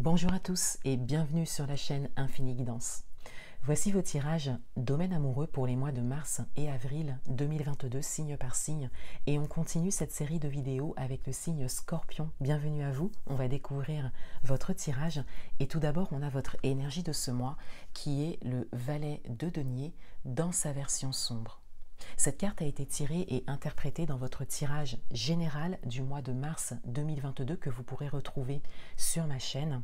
Bonjour à tous et bienvenue sur la chaîne Infini Guidance. Voici vos tirages domaine amoureux pour les mois de mars et avril 2022 signe par signe, et on continue cette série de vidéos avec le signe Scorpion. Bienvenue à vous, on va découvrir votre tirage et tout d'abord on a votre énergie de ce mois qui est le valet de denier dans sa version sombre. Cette carte a été tirée et interprétée dans votre tirage général du mois de mars 2022 que vous pourrez retrouver sur ma chaîne.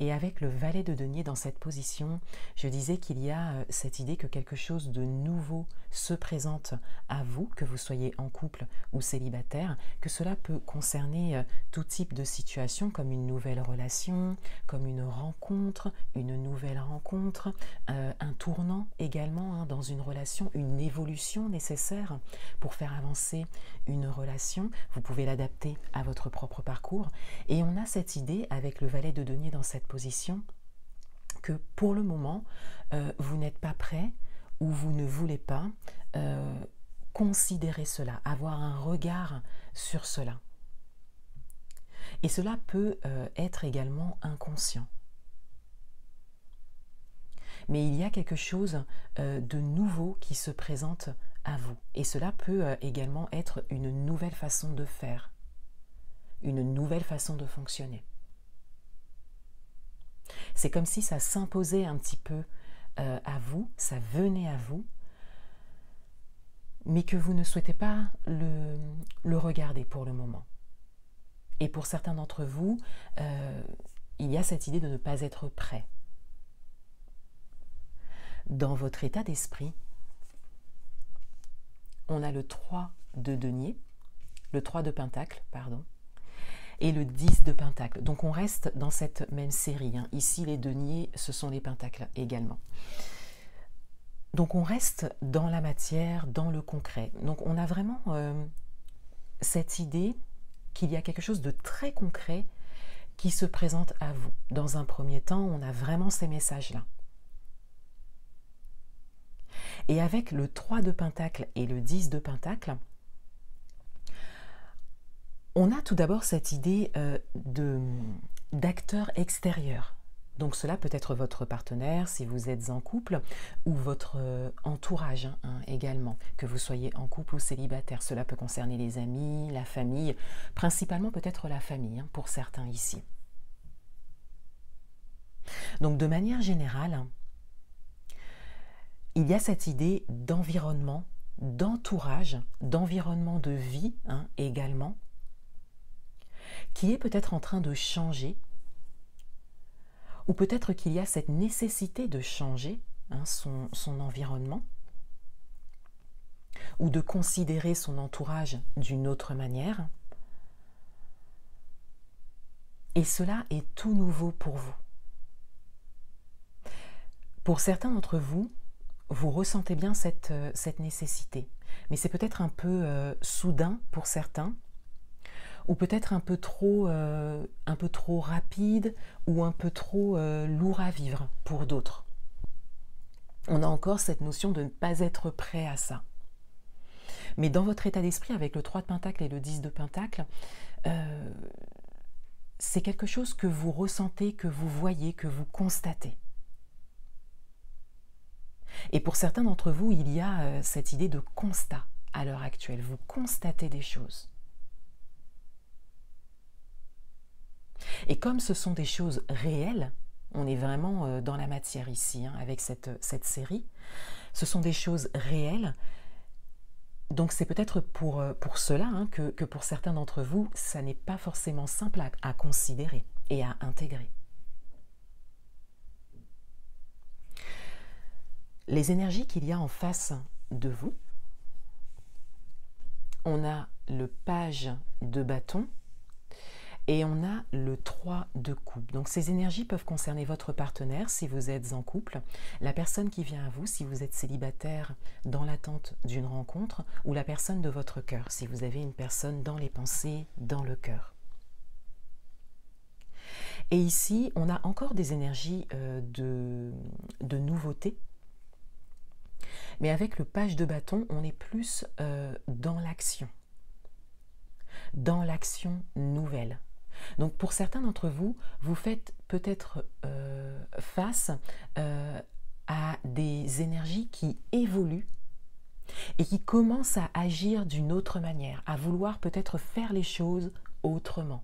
Et avec le valet de denier dans cette position, je disais qu'il y a cette idée que quelque chose de nouveau se présente à vous, que vous soyez en couple ou célibataire, que cela peut concerner tout type de situation comme une nouvelle relation, comme une rencontre, une nouvelle rencontre, un tournant également dans une relation, une évolution nécessaire pour faire avancer une relation. Vous pouvez l'adapter à votre propre parcours. Et on a cette idée avec le valet de denier dans cette position que pour le moment, vous n'êtes pas prêt ou vous ne voulez pas considérer cela, avoir un regard sur cela. Et cela peut être également inconscient. Mais il y a quelque chose de nouveau qui se présente à vous. Et cela peut également être une nouvelle façon de faire, une nouvelle façon de fonctionner. C'est comme si ça s'imposait un petit peu à vous, ça venait à vous, mais que vous ne souhaitez pas le regarder pour le moment. Et pour certains d'entre vous, il y a cette idée de ne pas être prêt. Dans votre état d'esprit, on a le 3 de denier, le 3 de pentacle, pardon, et le 10 de pentacle. Donc on reste dans cette même série. Ici, les deniers, ce sont les pentacles également. Donc on reste dans la matière, dans le concret. Donc on a vraiment cette idée qu'il y a quelque chose de très concret qui se présente à vous. Dans un premier temps, on a vraiment ces messages-là. Et avec le 3 de pentacle et le 10 de pentacle, on a tout d'abord cette idée d'acteur extérieur. Donc cela peut être votre partenaire si vous êtes en couple ou votre entourage également, que vous soyez en couple ou célibataire. Cela peut concerner les amis, la famille, principalement peut-être la famille pour certains ici. Donc de manière générale, il y a cette idée d'environnement, d'entourage, d'environnement de vie également, qui est peut-être en train de changer, ou peut-être qu'il y a cette nécessité de changer son environnement, ou de considérer son entourage d'une autre manière. Et cela est tout nouveau pour vous. Pour certains d'entre vous, vous ressentez bien cette nécessité, mais c'est peut-être un peu soudain pour certains, ou peut-être un peu trop rapide, ou un peu trop lourd à vivre pour d'autres. On a encore cette notion de ne pas être prêt à ça. Mais dans votre état d'esprit, avec le 3 de pentacle et le 10 de pentacle, c'est quelque chose que vous ressentez, que vous voyez, que vous constatez. Et pour certains d'entre vous, il y a cette idée de constat à l'heure actuelle. Vous constatez des choses. Et comme ce sont des choses réelles, on est vraiment dans la matière ici, avec cette série, ce sont des choses réelles. Donc c'est peut-être pour cela que pour certains d'entre vous, ça n'est pas forcément simple à considérer et à intégrer. Les énergies qu'il y a en face de vous, on a le page de bâton et on a le 3 de coupe. Donc ces énergies peuvent concerner votre partenaire si vous êtes en couple, la personne qui vient à vous si vous êtes célibataire dans l'attente d'une rencontre, ou la personne de votre cœur si vous avez une personne dans les pensées, dans le cœur. Et ici, on a encore des énergies de nouveauté. Mais avec le page de bâton, on est plus dans l'action nouvelle. Donc pour certains d'entre vous, vous faites peut-être face à des énergies qui évoluent et qui commencent à agir d'une autre manière, à vouloir peut-être faire les choses autrement.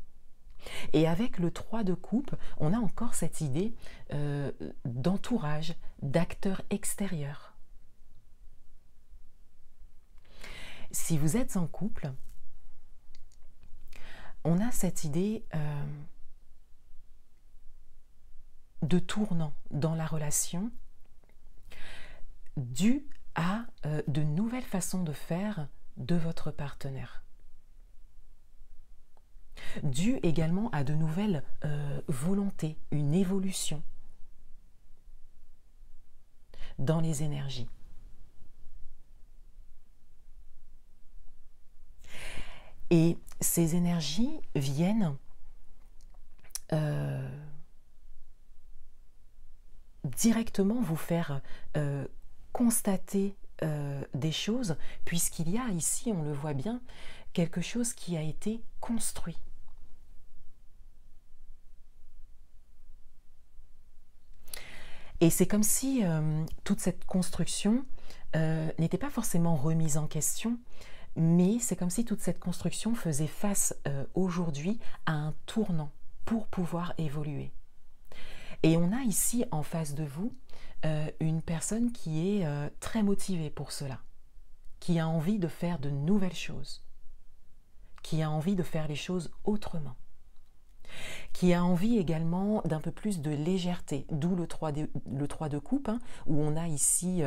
Et avec le 3 de coupe, on a encore cette idée d'entourage, d'acteurs extérieurs. Si vous êtes en couple, on a cette idée de tournant dans la relation due à de nouvelles façons de faire de votre partenaire. Dû également à de nouvelles volontés, une évolution dans les énergies. Et ces énergies viennent directement vous faire constater des choses, puisqu'il y a ici, on le voit bien, quelque chose qui a été construit. Et c'est comme si toute cette construction n'était pas forcément remise en question, mais c'est comme si toute cette construction faisait face aujourd'hui à un tournant pour pouvoir évoluer. Et on a ici en face de vous une personne qui est très motivée pour cela, qui a envie de faire de nouvelles choses, qui a envie de faire les choses autrement, qui a envie également d'un peu plus de légèreté, d'où le 3 de coupe, hein, où on a ici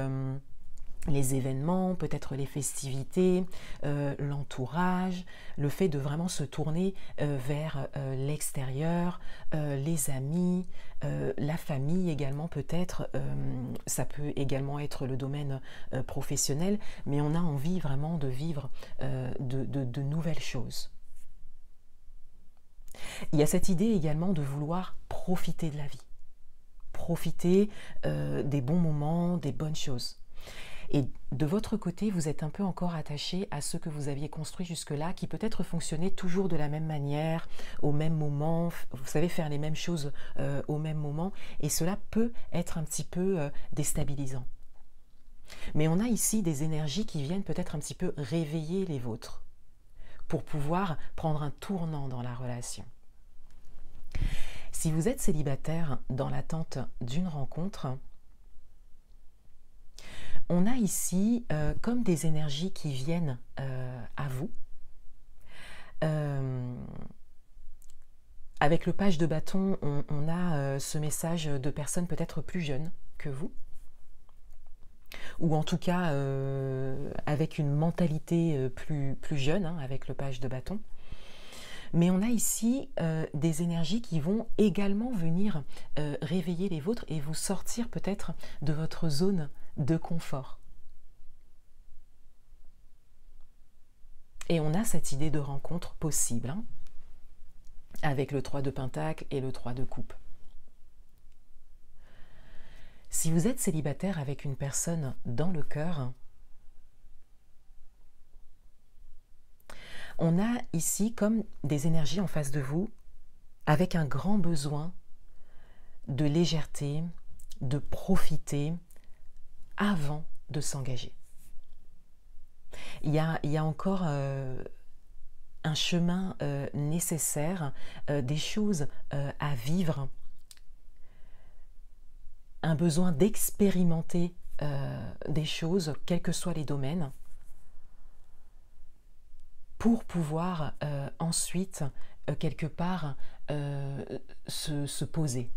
les événements, peut-être les festivités, l'entourage, le fait de vraiment se tourner vers l'extérieur, les amis, la famille également peut-être, ça peut également être le domaine professionnel, mais on a envie vraiment de vivre de nouvelles choses. Il y a cette idée également de vouloir profiter de la vie, profiter des bons moments, des bonnes choses. Et de votre côté, vous êtes un peu encore attaché à ce que vous aviez construit jusque-là, qui peut-être fonctionnait toujours de la même manière, au même moment, vous savez, faire les mêmes choses au même moment, et cela peut être un petit peu déstabilisant. Mais on a ici des énergies qui viennent peut-être un petit peu réveiller les vôtres, pour pouvoir prendre un tournant dans la relation. Si vous êtes célibataire dans l'attente d'une rencontre, on a ici comme des énergies qui viennent à vous. Avec le page de bâton, on a ce message de personnes peut-être plus jeunes que vous, ou en tout cas avec une mentalité plus jeune, hein, avec le page de bâton. Mais on a ici des énergies qui vont également venir réveiller les vôtres et vous sortir peut-être de votre zone de confort. Et on a cette idée de rencontre possible, hein, avec le 3 de Pentacle et le 3 de Coupe. Si vous êtes célibataire avec une personne dans le cœur, on a ici comme des énergies en face de vous avec un grand besoin de légèreté, de profiter avant de s'engager. Il y a encore un chemin nécessaire, des choses à vivre, un besoin d'expérimenter des choses, quels que soient les domaines, pour pouvoir ensuite, quelque part, se poser.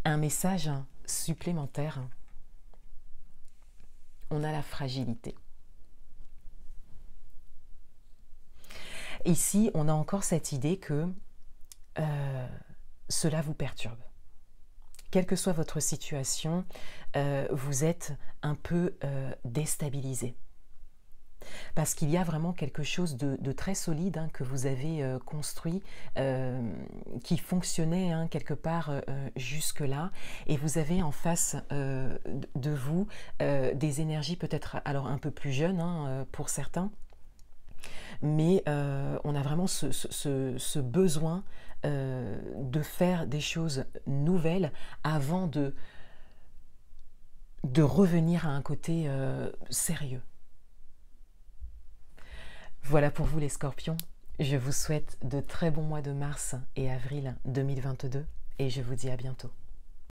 Un message supplémentaire, on a la fragilité. Ici, on a encore cette idée que cela vous perturbe. Quelle que soit votre situation, vous êtes un peu déstabilisé. Parce qu'il y a vraiment quelque chose de très solide, hein, que vous avez construit, qui fonctionnait, hein, quelque part jusque-là, et vous avez en face de vous des énergies peut-être alors un peu plus jeunes, hein, pour certains, Mais on a vraiment ce besoin de faire des choses nouvelles avant de revenir à un côté sérieux. Voilà pour vous les scorpions. Je vous souhaite de très bons mois de mars et avril 2022 et je vous dis à bientôt.